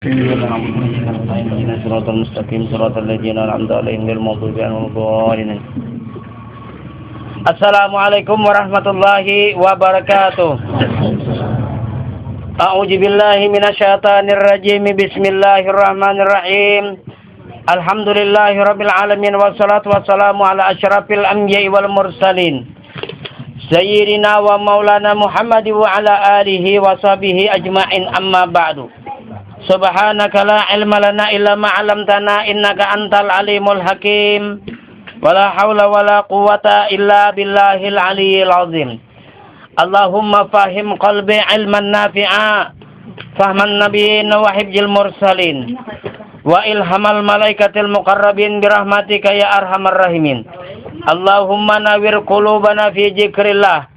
Siratal mustaqim siratal ladzina an'amta 'alaihim ghairil maghdubi 'alaihim waladdallin. Assalamualaikum warahmatullahi wabarakatuh. A'udzu billahi minasyaitonir rajim. Bismillahirrahmanirrahim. Alhamdulillahirabbil alamin wassalatu wassalamu ala asyrafil anbiya'i wal mursalin. Sayyidina wa maulana Muhammad wa ala alihi wa sahbihi ajma'in, amma ba'du. Subhanaka la ilma lana illa ma 'allamtana innaka antal alimul hakim. Wala haula wala quwwata illa billahil aliyyil azim. Allahumma fahim qalbi ilman nafi'a, fahman nabiyyin wa hibzil mursalin, wa ilhamal malaikatil muqarrabin birahmatika ya arhamar rahimin. Allahumma nawwir qulubana fi dzikrillah.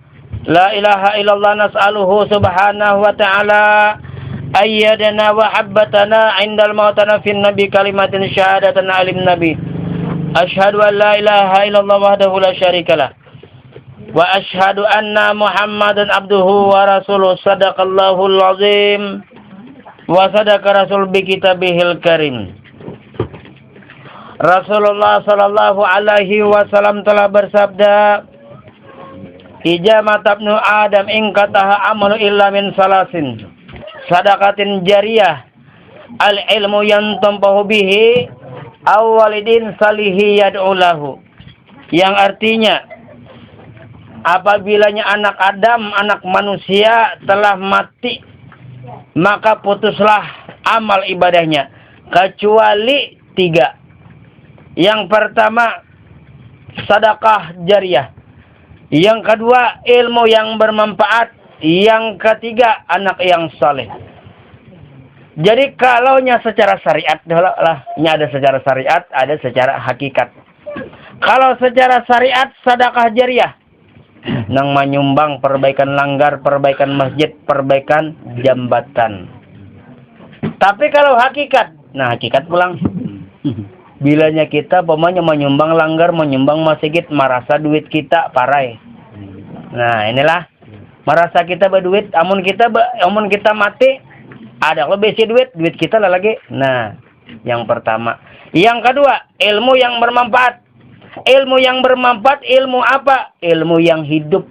La ilaha illallah nas'aluhu subhanahu wa ta'ala ayyadana wa habbatana indal mautana fin nabi kalimatin syahadatan alim nabi. Asyhadu an la ilaha illallah wahdahu la syarikalah. Wa asyhadu anna Muhammadan abduhu wa rasuluh. Sadaqallahul azim. Wa sadaqa rasul bi kitabihil karim. Rasulullah sallallahu alaihi wasallam telah bersabda, "Ija matabnu Adam in qataha amalu illa min salasin. Sadaqatin jariyah, al ilmu yantampahu bihi, awwalidin salihi yad'ulahu." Yang artinya, apabila anak Adam, anak manusia telah mati, maka putuslah amal ibadahnya kecuali 3. Yang pertama, sedekah jariyah. Yang kedua, ilmu yang bermanfaat. Yang ketiga, anak yang saleh. Jadi kalaunya secara syariat lah, ini ada secara syariat, ada secara hakikat. Kalau secara syariat, sedekah jariyah nang menyumbang perbaikan langgar, perbaikan masjid, perbaikan jambatan. Tapi kalau hakikat, nah hakikat pulang. Bilanya kita pokoknya menyumbang langgar, menyumbang masjid, merasa duit kita parai. Nah inilah merasa kita berduit, amun kita mati, ada lebih si duit kita lah lagi. Nah yang pertama. Yang kedua, ilmu yang bermanfaat. Ilmu yang bermanfaat, ilmu apa? Ilmu yang hidup.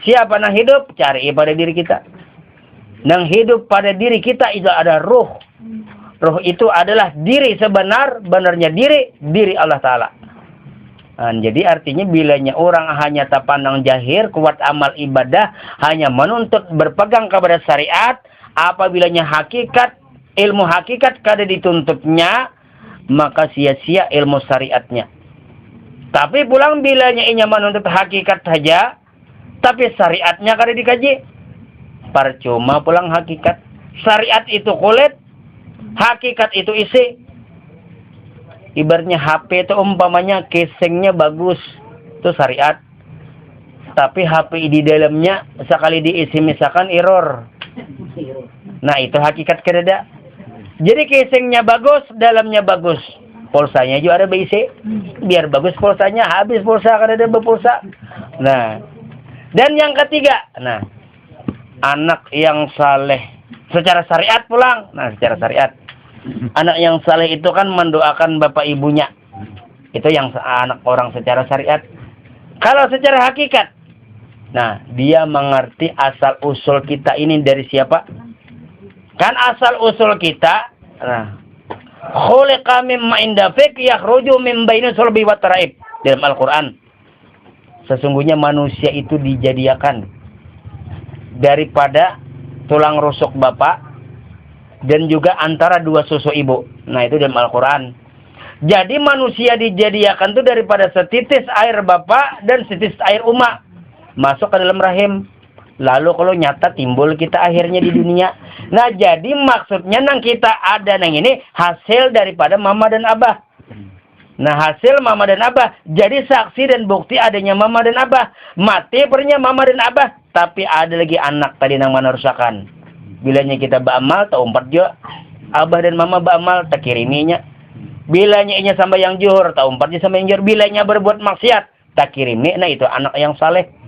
Siapa yang hidup? Cari pada diri kita. Yang hidup pada diri kita itu ada ruh. Ruh itu adalah diri sebenarnya diri Allah Ta'ala. Nah, jadi artinya bilanya orang hanya tapandang jahir, kuat amal ibadah, hanya menuntut berpegang kepada syariat, apabilanya hakikat, ilmu hakikat kada dituntutnya, maka sia-sia ilmu syariatnya. Tapi pulang bilanya inya menuntut hakikat saja, tapi syariatnya kada dikaji, percuma pulang hakikat. Syariat itu kulit, hakikat itu isi. Ibaratnya HP itu umpamanya casingnya bagus, itu syariat. Tapi HP di dalamnya sekali diisi misalkan error. Nah itu hakikat kedada. Jadi casingnya bagus, dalamnya bagus, pulsanya juga ada BIC. Biar bagus pulsanya, habis pulsa kadada berpulsa. Nah, dan yang ketiga, nah anak yang saleh secara syariat pulang. Nah secara syariat, anak yang saleh itu kan mendoakan bapak ibunya. Itu yang anak orang secara syariat. Kalau secara hakikat, nah dia mengerti asal usul kita ini dari siapa? Kan asal usul kita, nah, khuliqa mimma inda fik yakhruju min baini sulbi wa taraib. Dalam Al-Qur'an, sesungguhnya manusia itu dijadikan daripada tulang rusuk bapak dan juga antara dua susu ibu. Nah itu dalam Al-Quran. Jadi manusia dijadikan itu daripada setitis air bapak dan setitis air umak masuk ke dalam rahim. Lalu kalau nyata timbul kita akhirnya di dunia. Nah jadi maksudnya nang kita ada nang ini hasil daripada mama dan abah. Nah hasil mama dan abah. Jadi saksi dan bukti adanya mama dan abah. Mati pernya mama dan abah. Tapi ada lagi anak tadi nang menerusakan. Bilanya kita beramal, tak umpat juga. Abah dan mama beramal, tak kiriminya. Bilanya inya sama yang juhur, tak umpat sama yang juhur. Bilanya berbuat maksiat, tak kirimi. Nah itu anak yang saleh.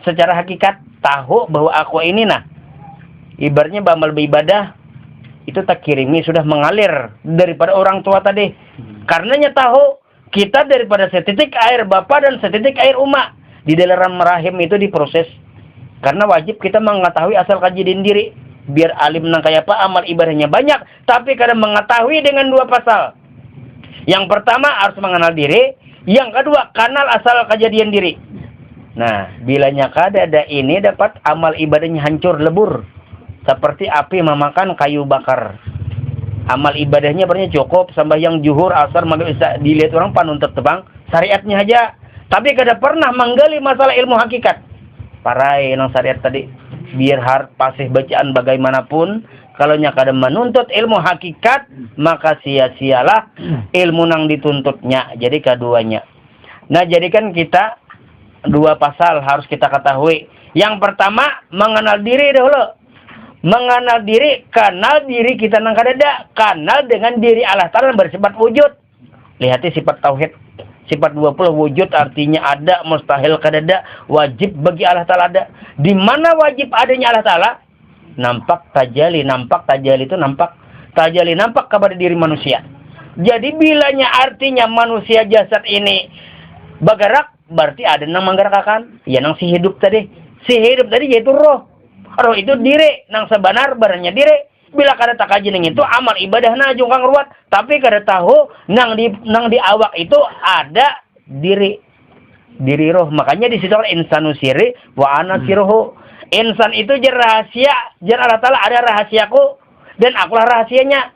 Secara hakikat, tahu bahwa aku ini nah. Ibaratnya beramal beribadah, itu tak kirimi sudah mengalir daripada orang tua tadi. Karenanya tahu kita daripada setitik air bapa dan setitik air umak di dalam rahim itu diproses. Karena wajib kita mengetahui asal kejadian diri. Biar alim nang kayak apa amal ibadahnya banyak, tapi kadang mengetahui dengan dua pasal. Yang pertama harus mengenal diri, yang kedua kenal asal kejadian diri. Nah, bilanya kadada ini dapat amal ibadahnya hancur lebur. Seperti api memakan kayu bakar. Amal ibadahnya berarti cukup sembahyang zuhur, asar, maghrib, isya dilihat orang panuntut tebang, syariatnya aja. Tapi kada pernah menggali masalah ilmu hakikat. Parai nang syariat tadi. Biar pasih bacaan bagaimanapun, kalau nya kada menuntut ilmu hakikat, maka sia-sialah ilmu nang dituntutnya. Jadi keduanya. Nah, jadikan kita dua pasal harus kita ketahui. Yang pertama, mengenal diri dahulu. Mengenal diri, kenal diri kita nang kadada, kenal dengan diri Allah Ta'ala bersifat wujud. Lihat sifat tauhid, sifat 20 wujud artinya ada, mustahil kadada, wajib bagi Allah Ta'ala ada. Di mana wajib adanya Allah Ta'ala? Nampak tajali itu nampak. Tajali nampak kepada diri manusia. Jadi bilanya artinya manusia jasad ini bergerak, berarti ada nang menggerakkan. Ya nang si hidup tadi. Si hidup tadi yaitu roh. Roh itu diri, nang sebenar barangnya diri. Bila kada tak kaji nang itu amal ibadah na jungkang ruwat, tapi kada tahu nang di awak itu ada diri. Diri roh. Makanya di situ insanu sirri wa ana sirruhu. Insan itu jar rahasia, jar Allah Taala ada rahasiaku dan akulah rahasianya.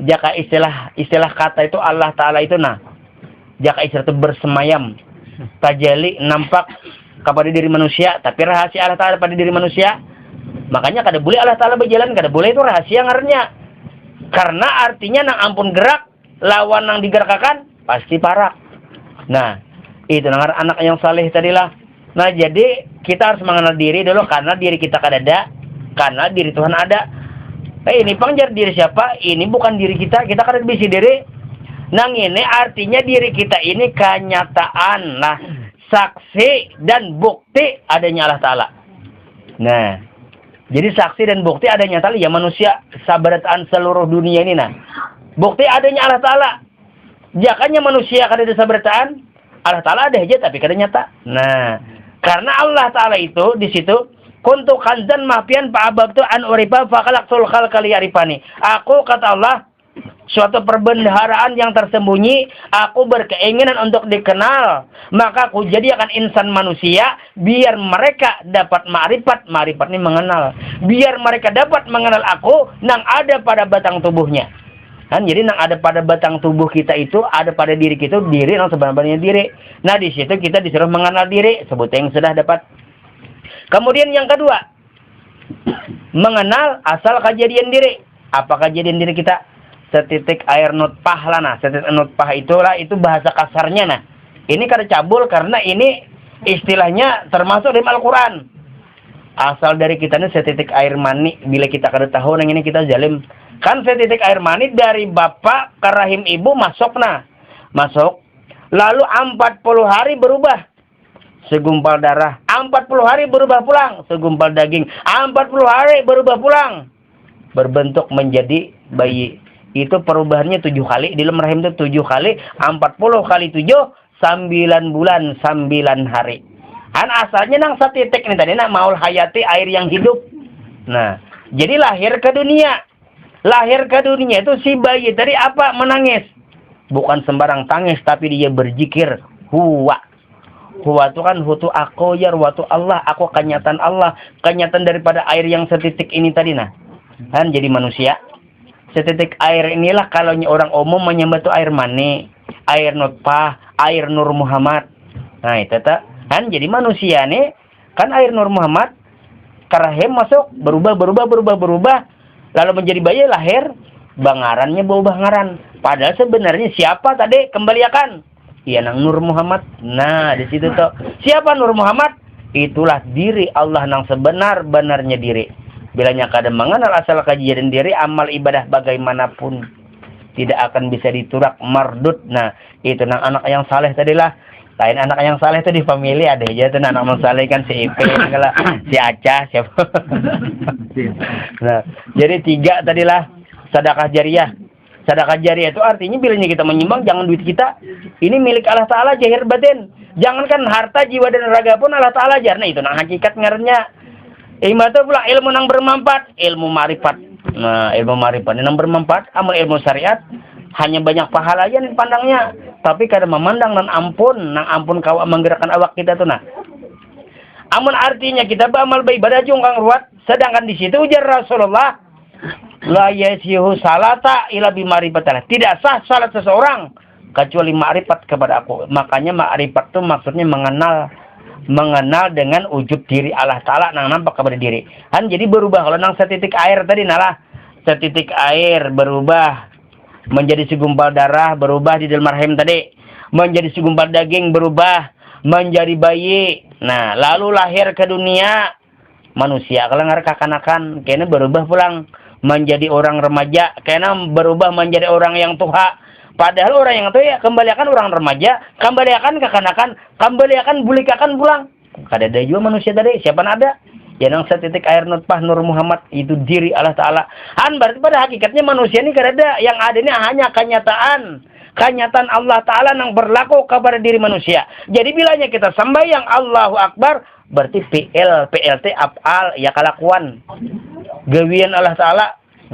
Jaka istilah kata itu Allah Taala itu jaka istilah itu bersemayam. Tajali nampak kepada diri manusia, tapi rahasia Allah Taala pada diri manusia. Makanya kada boleh Allah Ta'ala berjalan, kada boleh itu rahasia ngarannya. Karena artinya nang ampun gerak, lawan nang digerakkan, pasti parak. Nah, itu nang anak yang saleh tadilah. Nah, jadi kita harus mengenal diri dulu, karena diri kita kada ada, karena diri Tuhan ada. Ini pangjar diri siapa? Ini bukan diri kita kada bisa diri. Nang ini artinya diri kita ini kenyataan, saksi dan bukti adanya Allah Ta'ala. Nah, jadi saksi dan bukti adanya Allah ya manusia sabarataan seluruh dunia ini bukti adanya Allah Ta'ala. Jakanya manusia kada ada sabarataan, Allah Ta'ala ada aja tapi kada nyata. Nah, karena Allah Ta'ala itu di situ kuntu kanzan mafian fa'ababtu an urifa faqalaqtul khalqali yarifani. Aku kata Allah suatu perbendaharaan yang tersembunyi, aku berkeinginan untuk dikenal, maka aku jadikan insan manusia biar mereka dapat ma'rifat ini mengenal, biar mereka dapat mengenal aku nang ada pada batang tubuhnya. Kan jadi nang ada pada batang tubuh kita itu ada pada diri kita, diri nang sebenarnya diri. Nah, di situ kita disuruh mengenal diri, sebut yang sudah dapat. Kemudian yang kedua, mengenal asal kejadian diri. Apa kejadian diri kita? Setitik air nutfah lah setitik nutfah itulah, itu bahasa kasarnya Ini kada cabul karena ini istilahnya termasuk dalam Al-Quran. Asal dari kita ini setitik air mani, bila kita kada tahu nang ini kita zalim. Kan setitik air mani dari bapak ke rahim ibu masuk masuk. Lalu 40 hari berubah segumpal darah, 40 hari berubah pulang segumpal daging, 40 hari berubah pulang berbentuk menjadi bayi. Itu perubahannya 7 kali. Di dalam rahim itu 7 kali. 40 kali 7, 9 bulan, 9 hari. Kan asalnya nang satitik ini tadi maul hayati, air yang hidup. Nah, jadi lahir ke dunia. Lahir ke dunia itu si bayi tadi apa? Menangis. Bukan sembarang tangis, tapi dia berzikir. Huwa. Huwa itu kan hutu aku ya ruwatu Allah. Aku kenyataan Allah. Kenyataan daripada air yang setitik ini tadi Kan jadi manusia. Setitik air inilah kalau orang umum menyebut itu air mani, air nutfah, air Nur Muhammad. Nah, itu kan jadi manusia nih, kan air Nur Muhammad karahim masuk, berubah, lalu menjadi bayi lahir, bangarannya berubah ngaran. Padahal sebenarnya siapa tadi kembaliakan? Iya nang Nur Muhammad. Nah, di situ tuh. Siapa Nur Muhammad? Itulah diri Allah nang sebenar-benarnya diri. Bilanya kada mengenal asal kejadian diri, amal ibadah bagaimanapun tidak akan bisa diturak mardut. Nah, itu nang anak yang saleh tadilah. Lain anak yang saleh itu di family ada aja tuh anak yang saleh kan si Ipe, si Acah siapa. Nah, jadi 3 tadilah. sedekah jariyah. Sedekah jariyah itu artinya bilanya kita menyumbang, jangan duit kita. Ini milik Allah Ta'ala zahir batin. Jangankan harta, jiwa dan raga pun Allah Ta'ala jar. Nah itu nang hakikat ngarannya. Ilmu itu pula ilmu nang bermanfaat, ilmu marifat. Nah, ilmu marifat nang bermanfaat, amal ilmu syariat hanya banyak pahala aja nih pandangnya. Tapi kadang memandang nang ampun kau menggerakkan awak kita tuh nah. Amun artinya kita beramal beribadah jungkang ruat, sedangkan di situ ujar Rasulullah, la yasihu salata ila bimarifatillah. Tidak sah salat seseorang kecuali ma'rifat kepada aku. Makanya ma'rifat itu maksudnya mengenal dengan wujud diri Allah Ta'ala nang nampak kepada diri. Kan jadi berubah. Kalau nang setitik air tadi nalah, setitik air berubah menjadi segumpal darah, berubah di dalam rahim tadi, menjadi segumpal daging, berubah menjadi bayi. Nah, lalu lahir ke dunia manusia. Kalau ngarek kekanakan, kayaknya berubah pulang menjadi orang remaja, kayaknya berubah menjadi orang yang tua. Padahal orang yang tua ya kembalikan orang remaja, kembalikan kekanakan, kembalikan bulikakan pulang. Kada ada juga manusia tadi, siapa ada? Ya nang setitik air nutfah Nur Muhammad itu diri Allah Ta'ala. Berarti pada hakikatnya manusia ini kada ada, yang ada ini hanya kenyataan Allah Ta'ala yang berlaku kepada diri manusia. Jadi bilanya kita sembahyang Allahu Akbar, berarti PLT af'al ya kelakuan gawian Allah Ta'ala.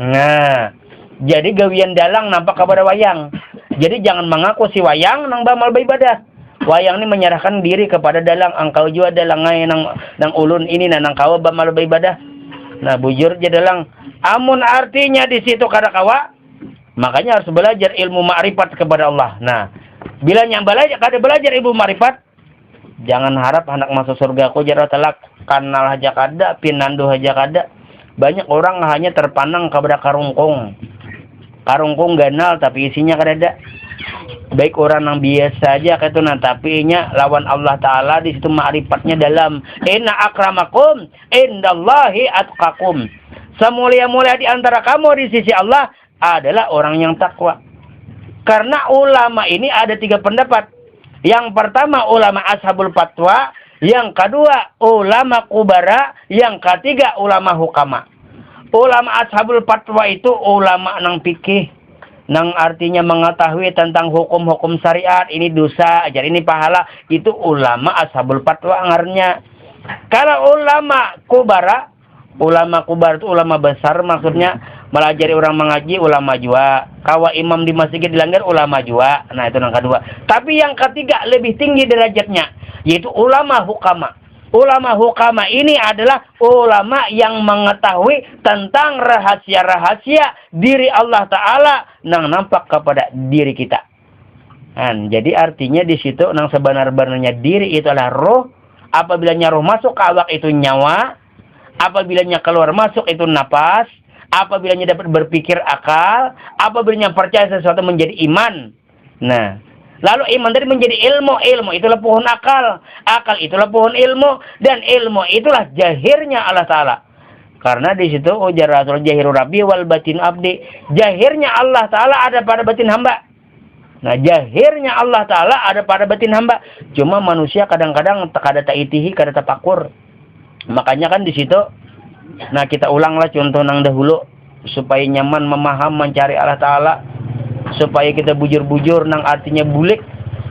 Nah, jadi gawian dalang nampak kepada wayang. Jadi jangan mengaku si wayang nang bamal beribadah. Wayang ini menyerahkan diri kepada dalang. Engkau juga dalangai nang ulun ini nang kau bamal beribadah. Nah, bujur je dalang. Amun artinya di situ kada kawa, makanya harus belajar ilmu ma'rifat kepada Allah. Nah, bila yang kada belajar ilmu ma'rifat, jangan harap anak masuk surga ku jara telak kanal aja kada, pinandu aja kada. Banyak orang hanya terpandang kepada karungkung. Karungkung ganal tapi isinya kada ada. Baik orang yang biasa aja kayak itu nah, tapi nya lawan Allah Ta'ala di situ ma'rifatnya dalam. Inna akramakum indallahi atqakum. Semulia-mulia di antara kamu di sisi Allah adalah orang yang takwa. Karena ulama ini ada 3 pendapat. Yang pertama ulama ashabul fatwa, yang kedua ulama kubara, yang ketiga ulama hukama. Ulama ashabul fatwa itu ulama nang fikih, nang artinya mengetahui tentang hukum-hukum syariat, ini dosa, ajar ini pahala, itu ulama ashabul fatwa ngarnya. Kalau ulama kubara itu ulama besar, maksudnya melajari orang mengaji, ulama jua. Kawa imam di masjid dilanggar, ulama jua. Nah itu yang kedua. Tapi yang ketiga lebih tinggi derajatnya, yaitu ulama hukama. Ulama hukama ini adalah ulama yang mengetahui tentang rahasia-rahasia diri Allah Ta'ala yang nampak kepada diri kita. Jadi artinya di situ nang sebenar-benarnya diri itu adalah roh. Apabila roh masuk ke awak itu nyawa. Apabila keluar masuk itu napas. Apabila dapat berpikir akal. Apabila percaya sesuatu menjadi iman. Nah, lalu iman tadi menjadi ilmu. Ilmu itulah pohon akal. Akal itulah pohon ilmu. Dan ilmu itulah jahirnya Allah Ta'ala. Karena di situ ujar Rasul jahiru rabbi wal batin abdi. Jahirnya Allah Ta'ala ada pada batin hamba. Nah, jahirnya Allah Ta'ala ada pada batin hamba. Cuma manusia kadang-kadang kada ta'itihi, kada tapakur. Makanya kan di situ, nah kita ulanglah contoh nang dahulu supaya nyaman memaham mencari Allah Ta'ala, supaya kita bujur-bujur nang artinya bulik.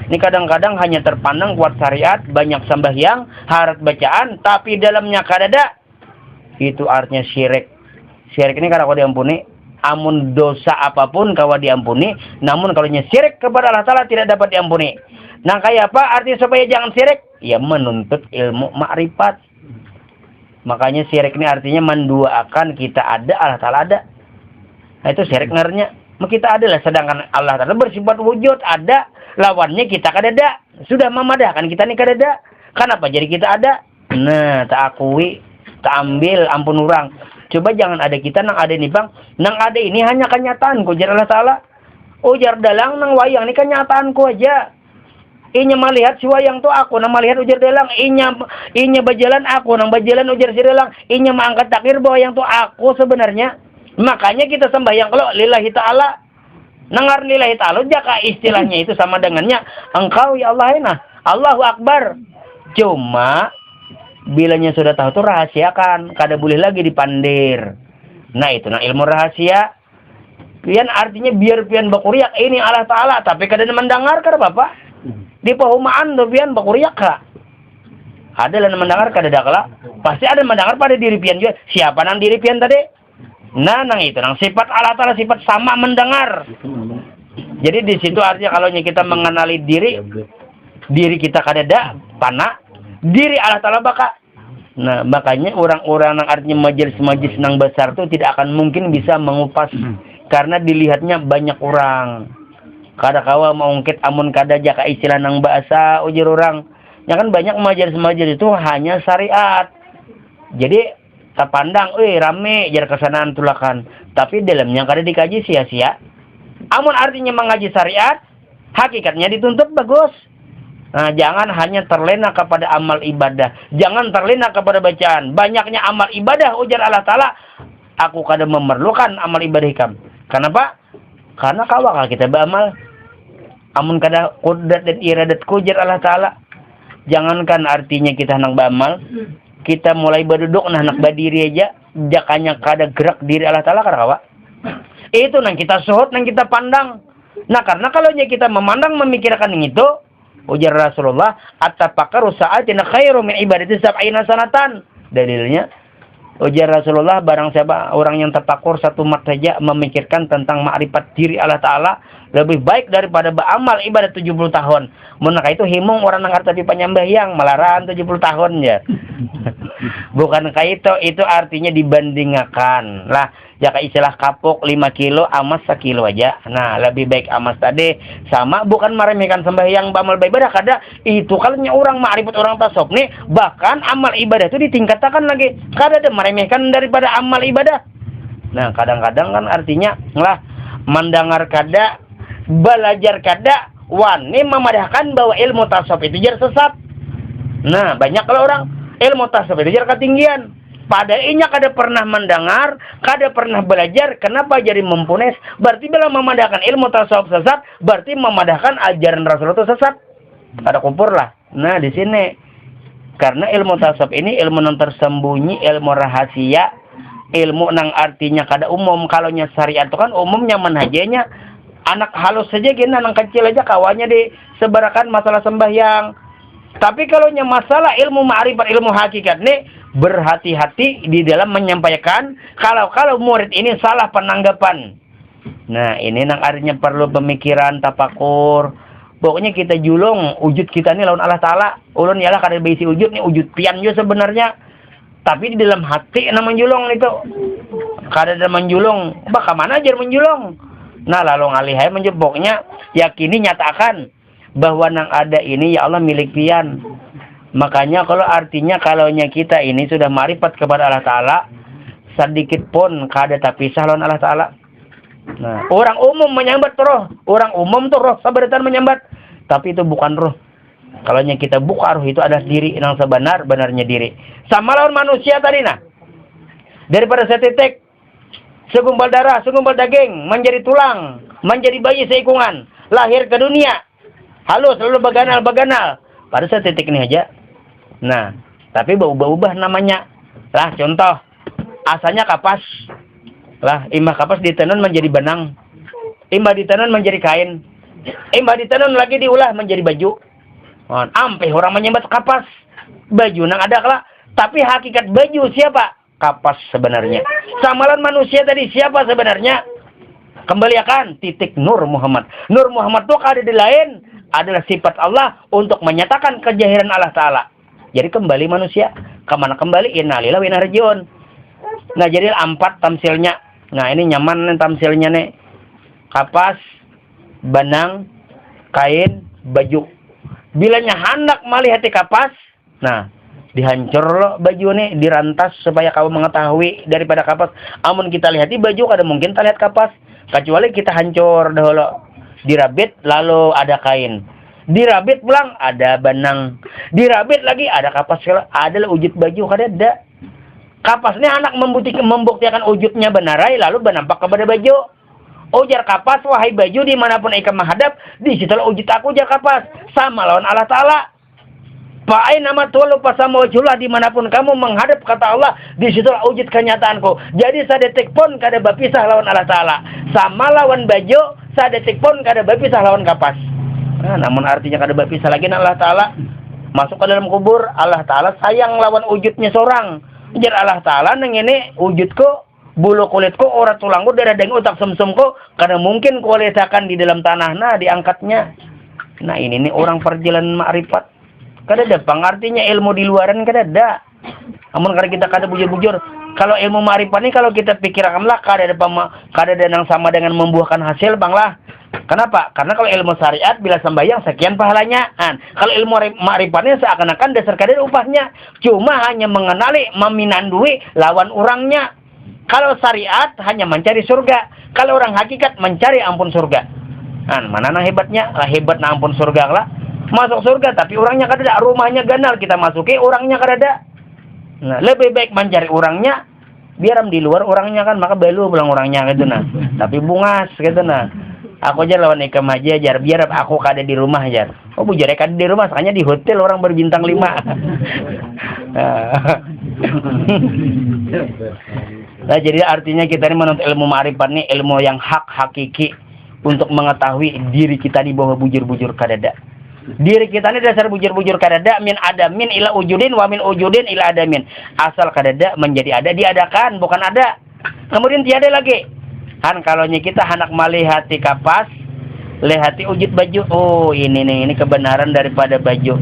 Ini kadang-kadang hanya terpandang kuat syariat, banyak sembahyang, harat bacaan, tapi dalamnya kadada. Itu artinya syirik. Syirik ini kada kau diampuni. Amun dosa apapun kau diampuni, namun kalau syirik kepada Allah Ta'ala tidak dapat diampuni. Nah kayak apa artinya supaya jangan syirik? Ya menuntut ilmu ma'rifat. Makanya syirik ini artinya menduakan kita ada, Allah Ta'ala ada. Nah itu syirik ngarnya. Kita ada lah, sedangkan Allah Ta'ala bersifat wujud, ada. Lawannya kita kada ada. Sudah memadahkan kita nih kada ada. Kenapa jadi kita ada? Nah, tak akui, tak ambil, ampun orang. Coba jangan ada kita, nang ada nih bang. Nang ada ini hanya kenyataanku, ujar Allah Ta'ala. Ujar dalang, nang wayang ini kenyataanku aja. Inya melihat si wayang tu aku, nang melihat ujar dalang. Inya berjalan aku, nang berjalan ujar si dalang. Inya mengangkat takdir bahwa yang tu aku sebenarnya. Makanya kita sembahyang kalau lillahi ta'ala. Nangar lillahi ta'ala, jaka istilahnya itu sama dengannya. Engkau ya Allah enak. Allahu Akbar. Cuma, bilanya sudah tahu tu rahasiakan. Kada boleh lagi dipandir. Nah itu, nah ilmu rahasia. Pian artinya biar pian bakuriak ini Allah Ta'ala. Tapi kada mendengar kada Bapak. Di pahumaan tuh pian bakuriak ka. Ada yang mendengar kada dakala. Pasti ada mendengar pada diri pian juga. Siapa nang diri pian tadi? Nah, nang itu nang sifat Allah Ta'ala sifat sama mendengar. Jadi di situ artinya kalau kita mengenali diri kita kada ada pana, diri Allah Ta'ala baka. Nah, makanya orang-orang yang artinya majelis-majelis nang besar itu tidak akan mungkin bisa mengupas karena dilihatnya banyak orang. Kada kawa maungkit amun kada jaka istilah nang bahasa ujar orang. Ya kan banyak majelis-majelis itu hanya syariat. Jadi tapandang, rame jar kesanaan tulakan. Tapi dalamnya kada dikaji sia-sia. Amun artinya mengaji syariat, hakikatnya dituntut bagus. Nah, jangan hanya terlena kepada amal ibadah. Jangan terlena kepada bacaan. Banyaknya amal ibadah ujar Allah Ta'ala. Aku kada memerlukan amal ibadah ikam. Kenapa? Karena kawakal kita beramal. Amun kada qudrat dan iradat ujar Allah Ta'ala. Jangankan artinya kita nang beramal. Kita mulai berduduk nah nak berdiri aja. Jakanya kada gerak diri Allah Ta'ala kada kawa. Itu nang kita suhut, nang kita pandang. Nah, karena kalau kita memandang memikirkan itu, ujar Rasulullah, at-tafakkaru sa'atin khairu min ibadati sab'ina sanatan. Dalilnya, ujar Rasulullah, barang siapa orang yang tafakur satu mat saja memikirkan tentang ma'rifat diri Allah Ta'ala, lebih baik daripada beramal ibadat 70 tahun. Maka itu himung orang nang tapi penyambahyang melarang 70 tahun ya. Bukan kayak itu artinya dibandingkan. Lah, jika istilah kapok 5 kilo, amas 1 kilo aja. Nah, lebih baik amas tadi sama bukan meremehkan sembahyang beramal ibadah kada. Itu kalau orang ma'rifat orang tasawuf nih, bahkan amal ibadah itu ditingkatkan lagi. Kada ada meremehkan daripada amal ibadah. Nah, kadang-kadang kan artinya lah mendengar kada, belajar kada, wani memadahkan bahwa ilmu tasawuf itu jar sesat. Nah, banyak kalau orang ilmu tasawuf itu jar ketinggian. Padahal inya kada pernah mendengar, kada pernah belajar, kenapa jadi mempunyai? Berarti bila memadahkan ilmu tasawuf sesat, berarti memadahkan ajaran Rasulullah itu sesat. Ada kumpur lah. Nah, di sini karena ilmu tasawuf ini ilmu yang tersembunyi, ilmu rahasia, ilmu nang artinya kada umum. Kalau nya syariat itu kan umumnya manhajnya anak halus saja gini, anak kecil aja kawannya disebarakan masalah sembahyang. Tapi kalau nya masalah ilmu ma'rifat, ilmu hakikat nih, berhati-hati di dalam menyampaikan kalau murid ini salah penanggapan. Nah, ini nang artinya perlu pemikiran, tafakur. Pokoknya kita julung wujud kita nih lawan Allah Ta'ala. Ulun ialah kada bisi wujud nih, wujud pian juga sebenarnya. Tapi di dalam hati nama menjulung itu. Kada ada menjulung. Bagaimana aja menjulung? Nah, lalu ngalihai menjeboknya yakini nyatakan bahwa nang ada ini ya Allah milik pian. Makanya kalau artinya kalaunya kita ini sudah ma'rifat kepada Allah Ta'ala, sedikit pun kada terpisah lawan Allah Ta'ala. Nah, orang umum menyambat roh. Orang umum tuh roh sabaratan menyambat. Tapi itu bukan roh. Kalaunya kita buka roh itu adalah diri yang sebenar-benarnya diri. Sama lawan manusia tadi nah. Daripada setitik, segumpal darah, segumpal daging, menjadi tulang, menjadi bayi seikungan, lahir ke dunia. Halus, lalu baganal. Pada setitik ini aja. Nah, tapi berubah-ubah namanya. Lah, contoh. Asalnya kapas. Lah, imah kapas ditenun menjadi benang. Imah ditenun menjadi kain. Imah ditenun lagi diulah menjadi baju. Ampe orang menyambat kapas. Baju nang ada kelak. Tapi hakikat baju siapa? Kapas sebenarnya. Samalan manusia tadi siapa sebenarnya? Kembalikan titik Nur Muhammad. Nur Muhammad itu ada di lain. Adalah sifat Allah untuk menyatakan kejahiran Allah Ta'ala. Jadi kembali manusia. Kemana kembali? Innalillahi wa inna ilaihi raji'un. Nah, jadi 4 tamsilnya. Nah, ini nyaman nih tamsilnya nih. Kapas, benang, kain, baju. Bilanya hendak melihat kapas, nah, dihancur loh baju nih, dirantas supaya kau mengetahui daripada kapas. Amun kita lihat di baju, kada mungkin kita lihat kapas. Kecuali kita hancur dahulu. Dirabit lalu ada kain. Dirabit pulang ada benang. Dirabit lagi ada kapas. Adalah wujud baju kada ada. Kapasnya anak membuktikan wujudnya benarai lalu bernampak kepada baju. Ujar kapas, wahai baju dimanapun ikam menghadap, di situlah wujud aku ujar kapas. Sama lawan Allah Ta'ala. Fa'ain nama tuwalu pasama wajhullah, dimanapun kamu menghadap kata Allah, disitulah wujud kenyataanku. Jadi sadetik pun kada bapisah lawan Allah Ta'ala. Sama lawan baju, sadetik pun kada bapisah lawan kapas. Nah, namun artinya kada bapisah lagi Allah Ta'ala. Masuk ke dalam kubur, Allah Ta'ala sayang lawan wujudnya seorang. Jadi Allah Ta'ala neng ini wujudku, bulu kulitku, orang tulangku, darah daging, otak sumsumku, kada mungkin kualitakan di dalam tanah, nah diangkatnya. Nah ini nih orang perjalanan ma'rifat. Kada ada pengartinya ilmu di luaran, kada ada. Namun kalau kita kada bujur-bujur, kalau ilmu ma'rifat ini kalau kita pikirkanlah kada ada yang sama dengan membuahkan hasil banglah. Kenapa? Karena kalau ilmu syariat bila sembahyang sekian pahalanya. Kalau ilmu ma'rifatnya seakan-akan dasar kadar upahnya. Cuma hanya mengenali, meminandui lawan orangnya. Kalau syariat hanya mencari surga. Kalau orang hakikat mencari ampun surga. Mana hebatnya? Hebat na ampun surga lah. Masuk surga tapi orangnya kada ada, rumahnya ganal, kita masuki orangnya kada ada. Nah, lebih baik mencari orangnya, biar di luar orangnya kan, maka belu bilang orangnya gitu nah. Tapi bungas gitu nah. Aku aja lawan ikam aja jar, biar aku kada di rumah jar. Oh bujur kada di rumah, makanya di hotel orang berbintang 5. Nah, jadi artinya kita ini menuntut ilmu ma'rifat ini ilmu yang hak hakiki untuk mengetahui diri kita di bawah bujur-bujur kadada. Diri kita ini dasar bujur-bujur kadada, min adamin ila ujudin wa min ujudin ila adamin. Asal kadada menjadi ada, diadakan, bukan ada. Kemudian tiada lagi. Kan kalau kita hendak melihati kapas, lihati wujud baju. Oh, ini kebenaran daripada baju.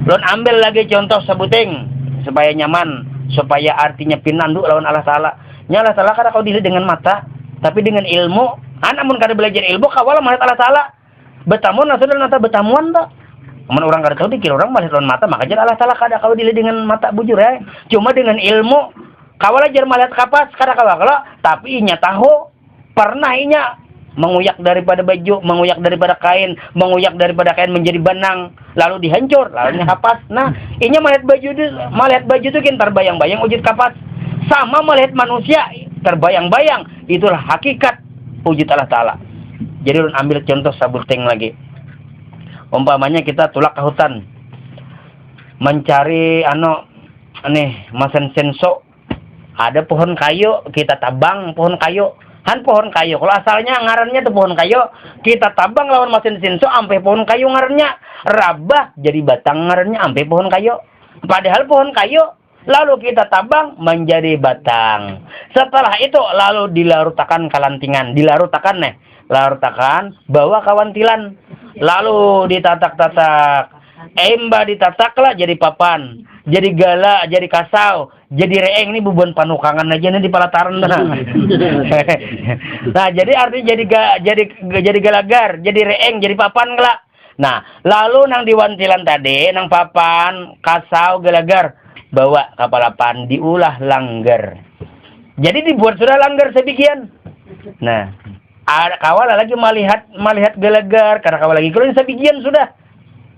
Lon ambil lagi contoh sebuting supaya nyaman, supaya artinya pinandu lawan Allah Ta'ala. Nya Allah Ta'ala kada kau dilihat dengan mata, tapi dengan ilmu. Namun kada belajar ilmu kawala melihat Allah Ta'ala. Betamun asal nata betamuan tak. Amun orang kada tahu dikira orang melihat lawan mata, maka jadi Allah Ta'ala kada kau dilihat dengan mata bujur ya. Cuma dengan ilmu kawala jar melihat kapas kada kawala, tapi inya tahu pernah inya menguyak daripada baju, menguyak daripada kain, menguyak daripada kain menjadi benang, lalu dihancur, lalu kapas. Nah, inya melihat baju itu kan terbayang-bayang wujud kapas. Sama melihat manusia terbayang-bayang, itulah hakikat wujud Allah Ta'ala. Jadi ambil contoh sabuting lagi. Umpamanya kita tulak ke hutan, mencari masen senso. Ada pohon kayu, kita tabang pohon kayu. Pohon kayu, kalau asalnya ngarannya tuh pohon kayu, kita tabang lawan mesin senso sampai pohon kayu ngarannya rabah jadi batang ngarannya sampai pohon kayu. Padahal pohon kayu lalu kita tabang menjadi batang. Setelah itu lalu dilarutakan kalantingan, larutakan bawa kawantilan, lalu ditatak-tatak, emba ditataklah jadi papan, jadi gala, jadi kasau, jadi reeng. Ini bubuan panukangan aja nih di palataran. Nah, jadi artinya jadi galagar, jadi reeng, jadi papan kelak. Nah, lalu nang diwantilan tadi, nang papan, kasau, galagar, bawa kapalapan, diulah langgar. Jadi dibuat sudah langgar sebagian. Nah, kawala lagi melihat galagar, karena kawala lagi kalau sebagian sudah.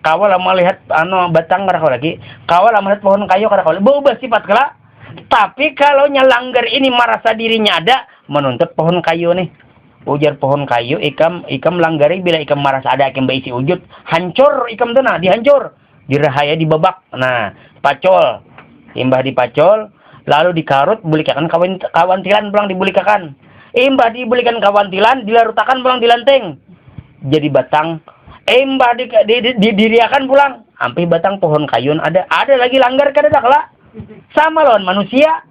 Kawala melihat batang karena kawala lagi. Kawala melihat pohon kayu karena kawala berubah sifat kelak. Tapi kalau langgar ini merasa dirinya ada, menuntut pohon kayu nih. Ujar pohon kayu, ikam langgari bila ikam merasa ada ikam berisi wujud, hancur ikam tuh nah, dihancur, dirahaya dibabak. Nah, pacol, imbah dipacol, lalu dikarut, bulikakan kawantilan pulang dibulikakan. Imbah dibulikan kawantilan, dilarutakan pulang dilanteng. Jadi batang. Imbah diriakan pulang. Sampai batang pohon kayun ada lagi langgar kada dakla. Sama lawan manusia.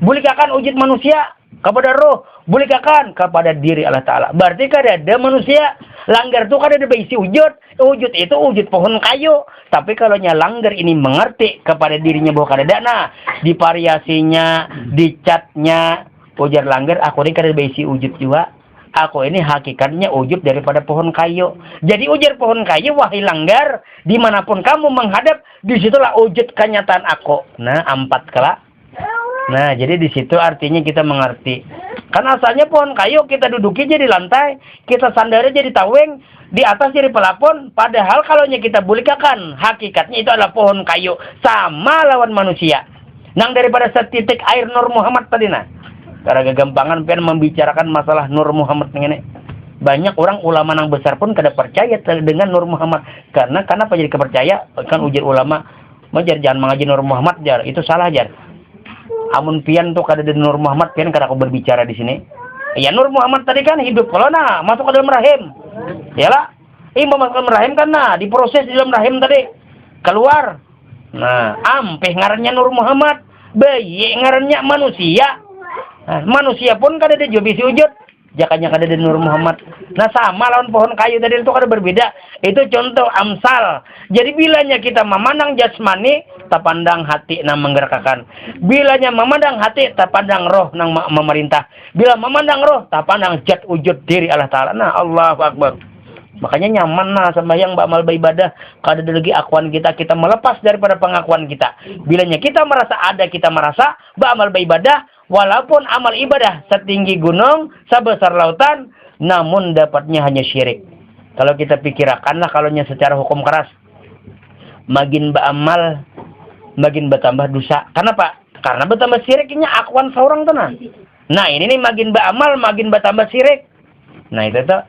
Bulikakan wujud manusia kepada roh, bulikakan kepada diri Allah Ta'ala. Berarti kada ada manusia. Langgar itu kada ada berisi wujud. Wujud itu wujud pohon kayu. Tapi kalau langgar ini mengerti kepada dirinya bahwa kada ada. Nah, di variasinya, di catnya, ujar langgar, aku ini kada berisi wujud juga. Aku ini hakikatnya wujud daripada pohon kayu. Jadi ujar pohon kayu, wahai langgar, dimanapun kamu menghadap, disitulah wujud kenyataan aku. Nah, 4 kelak. Nah, jadi di situ artinya kita mengerti. Kan asalnya pohon kayu kita duduki jadi lantai, kita sandari jadi taweng, di atas jadi pelapon. Padahal kalau kita bulikakan, hakikatnya itu adalah pohon kayu sama lawan manusia. Nang daripada setitik air Nur Muhammad tadi nah. Karena kegampangan pengen membicarakan masalah Nur Muhammad ini. Banyak orang ulama yang besar pun kada percaya dengan Nur Muhammad. Karena kenapa jadi kepercaya? Kan ujar ulama, Jar jangan mengaji Nur Muhammad jar, itu salah jar. Amun pian tuh kada ada Nur Muhammad pian kada aku berbicara di sini. Ya Nur Muhammad tadi kan hidup kalau nah masuk ke dalam rahim. Yalah. Masuk ke dalam rahim kan nah diproses di dalam rahim tadi. Keluar. Nah, ampeh ngarannya Nur Muhammad, bayi ngarannya manusia. Nah, manusia pun kada ada jobi sujud. Jakanya kada ada Nur Muhammad. Nah sama lawan pohon kayu tadi itu kada berbeda. Itu contoh amsal. Jadi bilanya kita memandang jasmani, tak pandang hati nang menggerakkan. Bilanya memandang hati, tak pandang roh nang memerintah. Bila memandang roh, tak pandang zat wujud diri Allah Ta'ala. Nah Allahu Akbar. Makanya nyaman nah sembahyang amal beribadah. Kada ada lagi akuan kita melepas daripada pengakuan kita. Bilanya kita merasa ada, kita merasa amal beribadah. Walaupun amal ibadah setinggi gunung, sebesar lautan, namun dapatnya hanya syirik. Kalau kita pikirkanlah kalaunya secara hukum keras, makin beramal, makin bertambah dosa. Kenapa? Karena bertambah syiriknya akuan seorang tenang. Nah ini nih makin beramal, makin bertambah syirik. Nah itu tuh.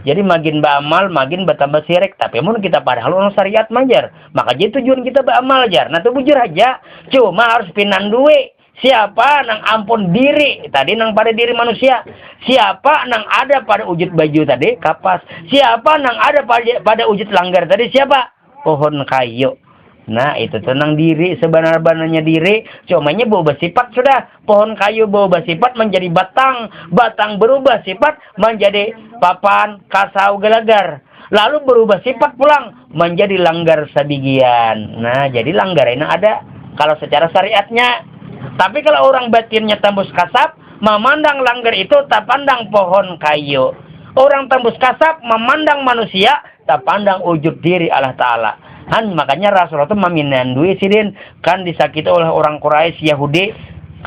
Jadi makin beramal, makin bertambah syirik. Tapi mun kita padahal orang syariat manjar. Maka jadi tujuan kita beramal jar. Nah itu bujur aja. Cuma harus pinan duit. Siapa nang ampun diri tadi nang pada diri manusia. Siapa nang ada pada wujud baju tadi kapas. Siapa nang ada pada wujud langgar tadi siapa? Pohon kayu. Nah itu tenang diri sebenar-benarnya diri. Cumanya berubah sifat sudah. Pohon kayu berubah sifat menjadi batang. Batang berubah sifat menjadi papan kasau gelagar. Lalu berubah sifat pulang menjadi langgar sabigian. Nah jadi langgar ini ada kalau secara syariatnya. Tapi kalau orang batinnya tembus kasap, memandang langgar itu tak pandang pohon kayu. Orang tembus kasap, memandang manusia, tak pandang wujud diri Allah Ta'ala. Makanya Rasulullah itu meminandui sidin. Kan disakiti oleh orang Quraisy Yahudi.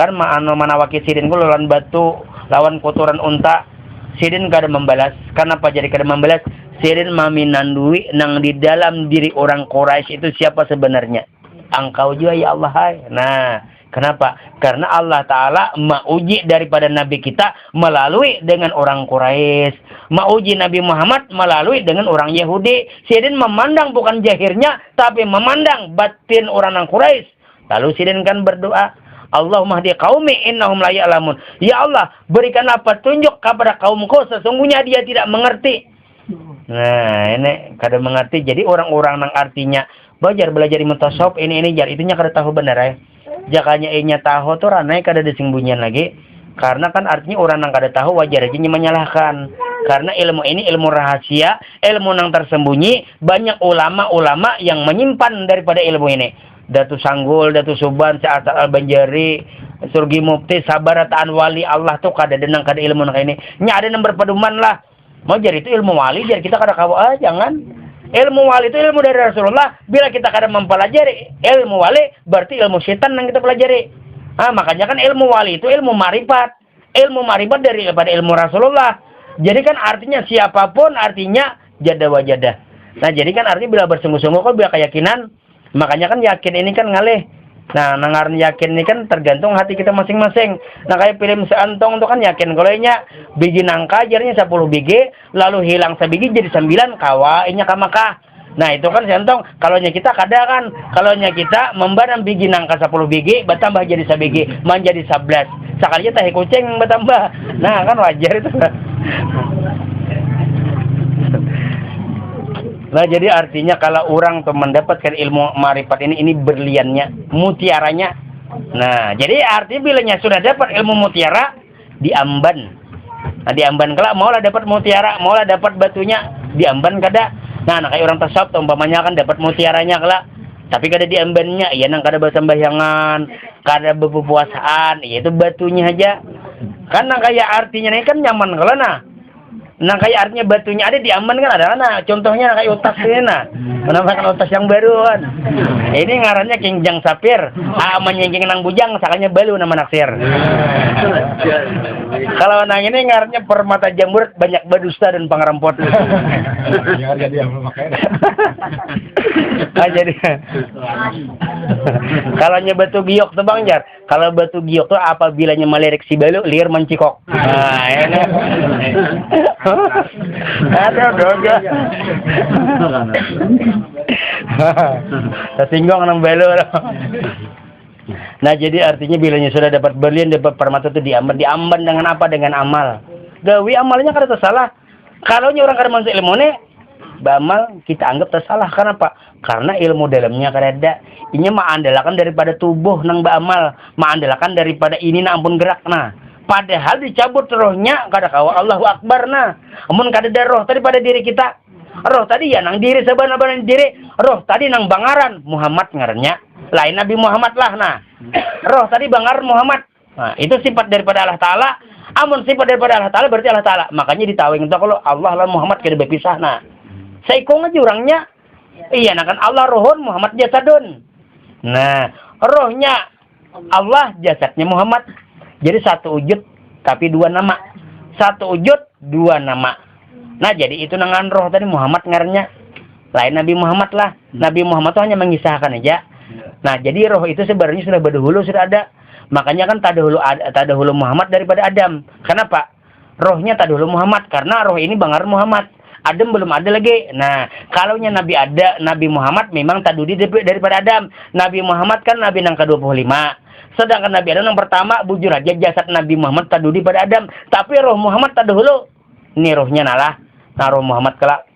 Kan manawaki sidin ku lawan batu, lawan kotoran unta. Sidin kada membalas. Kenapa jadi kada membalas? Sidin meminandui nang di dalam diri orang Quraisy itu siapa sebenarnya. Engkau juga ya Allah. Hai. Nah. Kenapa? Karena Allah Ta'ala mauji daripada Nabi kita melalui dengan orang Quraisy. Mauji Nabi Muhammad melalui dengan orang Yahudi. Sidin memandang bukan jahirnya, tapi memandang batin orang Quraisy. Lalu Sidin kan berdoa, Allahumma hdi qaumi innahum la ya'lamun. Ya Allah, berikanlah petunjuk kepada kaumku, sesungguhnya dia tidak mengerti. Nah, ini kada mengerti. Jadi orang-orang yang artinya belajar mutasawuf ini jar itunya kada tahu benar ya. Jakanya inya tahu tuh ranai kada disembunyian lagi. Karena kan artinya orang yang kada tahu wajar aja menyalahkan. Karena ilmu ini ilmu rahasia, ilmu yang tersembunyi. Banyak ulama-ulama yang menyimpan daripada ilmu ini. Datu Sanggul, Datu Suban, Syekh Al-Banjari, Surgi Mufti, Sabar Ta'an Wali Allah tuh kada denang kada ilmu kayak ini. Nya ada yang berpedoman lah. Mau jadi itu ilmu wali, jadi kita kada kawa jangan. Ilmu wali itu ilmu dari Rasulullah. Bila kita kadang mempelajari ilmu wali, berarti ilmu setan yang kita pelajari. Makanya kan ilmu wali itu ilmu marifat. Ilmu marifat daripada ilmu Rasulullah. Jadi kan artinya siapapun artinya jada wajada. Nah jadi kan artinya bila bersungguh-sungguh kok bila keyakinan. Makanya kan yakin ini kan ngalih. Nah nangaran yakin ini kan tergantung hati kita masing-masing. Nah kayak film seantong itu kan yakin. Kalau inya biji nangka jadinya 10 biji. Lalu hilang sebiji jadi 9 kawa inya kamaka. Nah itu kan seantong. Kalau kita kada kan. Kalau kita membarang biji nangka 10 biji. Bertambah jadi sebiji. Menjadi 11. Sekalinya tahi kucing bertambah. Nah kan wajar itu. Nah jadi artinya kalau orang tuh mendapatkan ilmu marifat ini berliannya, mutiaranya. Nah jadi artinya bilanya sudah dapat ilmu mutiara diamban. Nah diamban kelak maulah dapat mutiara, maulah dapat batunya diamban kada. Nah kayak orang tasawuf umpamanya kan dapat mutiaranya kelak, tapi kada diambannya, ya nang kada bersembahyangan, kada berpuasaan, ya itu batunya aja. Kan nang kayak artinya ini kan nyaman kalau nah. Nah kayak artinya batunya ada diaman kan ada. Nah contohnya kayak utas ini nah. Menampakkan utas yang baru kan. Ini ngarannya kingjang sapir. Menyengking nang bujang sakanya balu nama naksir. Kalau nang ini ngarannya permata jamur banyak badusta dan pangerampot. Jadi kalau batu giok tuh Bang Jar. Kalau batu giok tuh apabila melirik si balu liar mencikok. Nah ini. dojo. Tersinggung nang belo. Nah, jadi artinya bilanya sudah dapat berlian, dapat permata itu diamban dengan apa? Dengan amal. Gawi amalnya kada tersalah. Kalau orang kada masuk ilmu ne, beramal kita anggap tersalah. Kenapa? Karena ilmu dalamnya kada ada. Ini mengandalkan daripada tubuh nang beramal, mengandalkan daripada ini na ampun gerak nah. Padahal dicabut rohnya kada kawa Allahu Akbar nah. Amun kada ada roh tadi pada diri kita. Roh tadi ya nang diri sebenarnya diri. Roh tadi nang bangaran Muhammad ngarannya. Lain Nabi Muhammad lah nah. Roh tadi bangaran Muhammad. Nah, itu sifat daripada Allah Ta'ala. Amun sifat daripada Allah Ta'ala berarti Allah Ta'ala. Makanya ditawing itu kalau Allah dan Muhammad kada berpisah nah. Saikong aja orangnya. Iya nah kan Allah rohun Muhammad jasadun. Nah, rohnya Allah jasadnya Muhammad. Jadi satu wujud tapi dua nama. Satu wujud dua nama. Nah, jadi itu nangan roh tadi Muhammad ngarannya. Lain Nabi Muhammad lah. Nabi Muhammad itu hanya mengisahkan aja. Nah, jadi roh itu sebenarnya sudah berdahulu sudah ada. Makanya kan tadahulu Muhammad daripada Adam. Kenapa? Rohnya tadahulu Muhammad karena roh ini bangar Muhammad. Adam belum ada lagi. Nah, kalaunya Nabi Muhammad memang tadudi daripada Adam. Nabi Muhammad kan Nabi yang ke-25. Sedangkan Nabi Adam yang pertama bujur aja jasad Nabi Muhammad tadudi pada Adam. Tapi roh Muhammad tadahulu. Ini rohnya nalah. Nah, roh Muhammad kelak.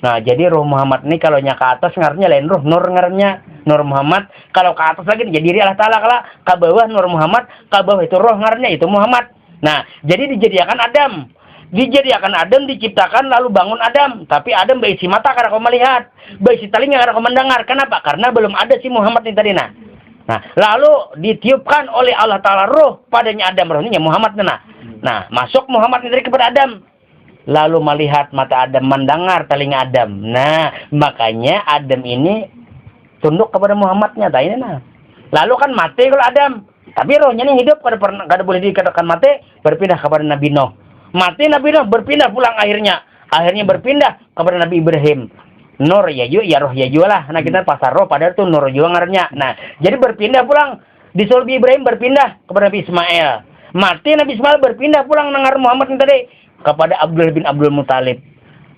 Nah, jadi roh Muhammad ini kalau nya ke atas ngarnya lain roh nur ngarnya. Nur Muhammad. Kalau ke atas lagi jadi diri Allah Ta'ala kelak. Ke bawah Nur Muhammad. Ke bawah itu roh ngarnya itu Muhammad. Nah, jadi dijadikan Adam. Dijadikan Adam, diciptakan lalu bangun Adam. Tapi Adam berisi mata karena kau melihat. Berisi telinga karena kau mendengar. Kenapa? Karena belum ada si Muhammad ini tadi nah. Nah, lalu ditiupkan oleh Allah Ta'ala roh padanya Adam. Rohnya Muhammad nah, masuk Muhammad ini kepada Adam. Lalu melihat mata Adam, mendengar telinga Adam. Nah, makanya Adam ini tunduk kepada Muhammadnya. Nah. Lalu kan mati kalau Adam. Tapi rohnya ini hidup. Kada boleh dikatakan mati. Berpindah kepada Nabi Nuh. Mati Nabi Nuh berpindah pulang akhirnya. Akhirnya berpindah kepada Nabi Ibrahim. Nur ya roh ya lah. Nah kita pasar roh padahal itu nur juga ngarnya. Nah jadi berpindah pulang. Di Nabi Ibrahim berpindah kepada Nabi Ismail. Mati Nabi Ismail berpindah pulang nangar Muhammad tadi kepada Abdullah bin Abdul Muthalib.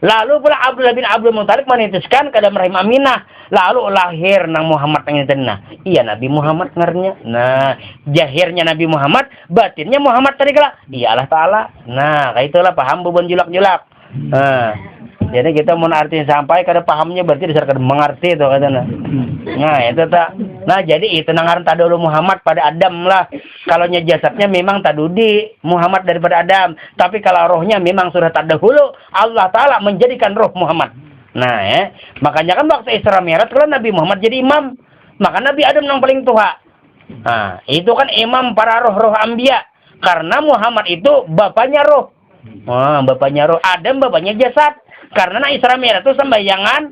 Lalu pula Abdullah bin Abdul Muthalib menitiskan ke dalam rahim Aminah. Lalu lahir nang Muhammad yang itu nah. Iya Nabi Muhammad ngarnya. Nah, jahirnya Nabi Muhammad, batinnya Muhammad tadi kala. Iya Allah Ta'ala. Nah, kayak itulah paham bubun julak-julak. Nah, jadi kita mau artinya sampai kada pahamnya berarti dasar kada mengerti itu katanya. Nah, itu tak. Nah, jadi itu nangaran tadulu Muhammad pada Adam lah. Kalau jasadnya memang tadudi Muhammad daripada Adam, tapi kalau rohnya memang sudah tadahulu Allah Ta'ala menjadikan roh Muhammad. Nah, makanya kan waktu Isra Mi'raj kalau Nabi Muhammad jadi imam, maka Nabi Adam yang paling tua. Nah, itu kan imam para roh-roh anbiya. Karena Muhammad itu bapaknya roh. Bapaknya roh. Adam bapaknya jasad. Karena Isra Mi'raj itu sembayangan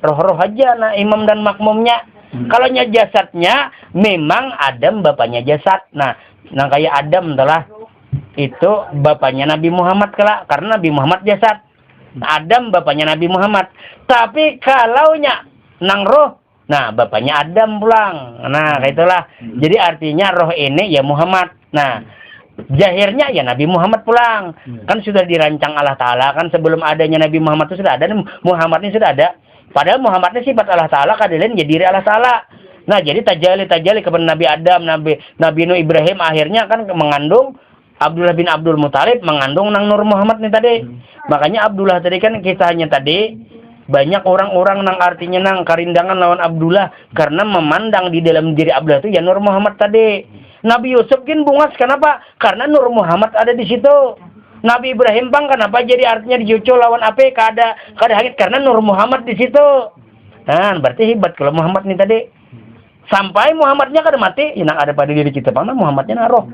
roh-roh aja nah imam dan makmumnya. Kalau jasadnya memang Adam bapaknya jasad. Nah, kayak Adam adalah itu bapaknya Nabi Muhammad kelak karena Nabi Muhammad jasad. Adam bapaknya Nabi Muhammad. Tapi kalaunya nang roh, nah bapaknya Adam pulang. Nah, kayak itulah. Jadi artinya roh ini ya Muhammad. Nah, jahirnya ya Nabi Muhammad pulang. Kan sudah dirancang Allah Ta'ala kan sebelum adanya Nabi Muhammad itu sudah ada. Muhammad ini sudah ada. Padahal Muhammad ini sifat Allah Ta'ala kadang jadi diri Allah Ta'ala. Nah, jadi tajali kepada Nabi Adam, Nabi Nuh Ibrahim akhirnya kan mengandung Abdullah bin Abdul Muthalib mengandung nang Nur Muhammad nih tadi. Makanya Abdullah tadi kan kisahnya tadi banyak orang-orang nang artinya nang karindangan lawan Abdullah karena memandang di dalam diri Abdullah itu ya Nur Muhammad tadi. Nabi Yusuf kan bungas kenapa? Karena Nur Muhammad ada di situ. Nabi Ibrahim bang kenapa jadi artinya dicucul lawan apa? Kada hangit karena Nur Muhammad di situ. Nah, berarti hebat kalau Muhammad nih tadi. Sampai Muhammadnya kada mati, yang ada pada diri kita bang, Muhammadnya naroh.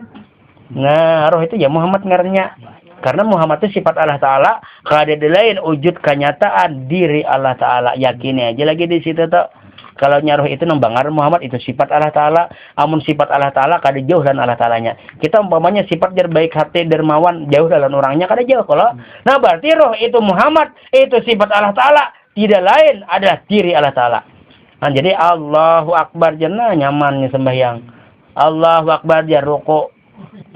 Nah, roh itu ya Muhammad ngarnya. Karena Muhammad itu sifat Allah Ta'ala, kada lain wujud kenyataan diri Allah Ta'ala. Yakini aja lagi di situ tuh. Kalau nyaruh itu nembangar Muhammad itu sifat Allah Ta'ala. Amun sifat Allah Ta'ala kada jauh dan Allah Ta'alanya. Kita umpamanya sifat baik hati dermawan jauh dalam orangnya kada jauh kalau. Nah, berarti roh itu Muhammad, itu sifat Allah Ta'ala, tidak lain adalah diri Allah Ta'ala. Nah, jadi Allahu Akbar jenah nyamannya sembahyang. Allahu Akbar dia rukuk.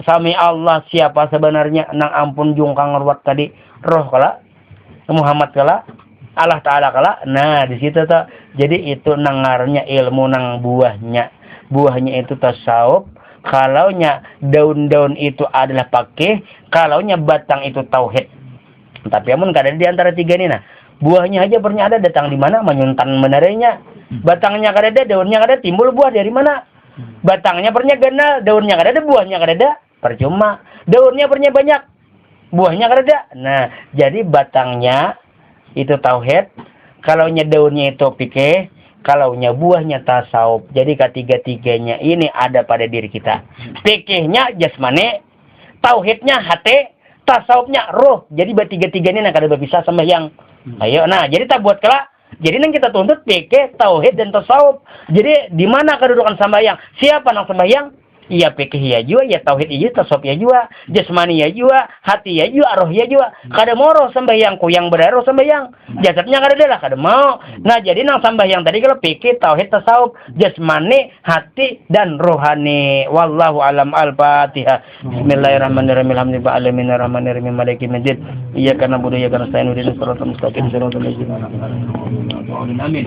Sami Allah siapa sebenarnya nang ampun jungkang ruwat tadi roh kala Muhammad kala Allah Ta'ala kala. Nah di situ tuh jadi itu nangarnya ilmu nang buahnya itu tasawuf. Kalaunya daun-daun itu adalah pakai, kalaunya batang itu tauhid. Tapi amun kada di antara tiga ini nah buahnya aja pernah ada datang di mana menyuntan benarnya. Batangnya kada ada, daunnya kada ada, timbul buah dari mana? Batangnya pernah ganal, daunnya kada ada, buahnya kada ada. Percuma. Daunnya pernah banyak, buahnya kada ada. Nah, jadi batangnya itu tauhid, kalaunya daunnya itu fikih, kalaunya buahnya tasawuf. Jadi ketiga-tiganya ini ada pada diri kita. Fikihnya jasmani, tauhidnya hati, tasawufnya roh. Jadi bertiga-tiganya kada bisa sembahyang. Ayo, nah jadi tak buat kelak. Jadi nang kita tuntut fikih, tauhid dan tasawuf. Jadi di mana kedudukan sembahyang? Siapa nang sembahyang? Iya fikih ya juga, ya tauhid ya juga, tasawuf ya juga, jasmani ya juga, hati ya juga, roh ya juga. Kada mau roh sembahyangku yang beraro sembahyang. Jasadnya kada ada lah, kada mau. Nah jadi nang sembahyang tadi kalau fikih, tauhid, tasawuf, jasmani, hati dan rohani. Wallahu alam. Al-Fatihah. Bismillahirrahmanirrahim. Alhamdulillah alamin arrahmanirrahim maliki majid. Iyyaka na'budu wa iyyaka nasta'in ihdinas siratal mustaqim. Amin.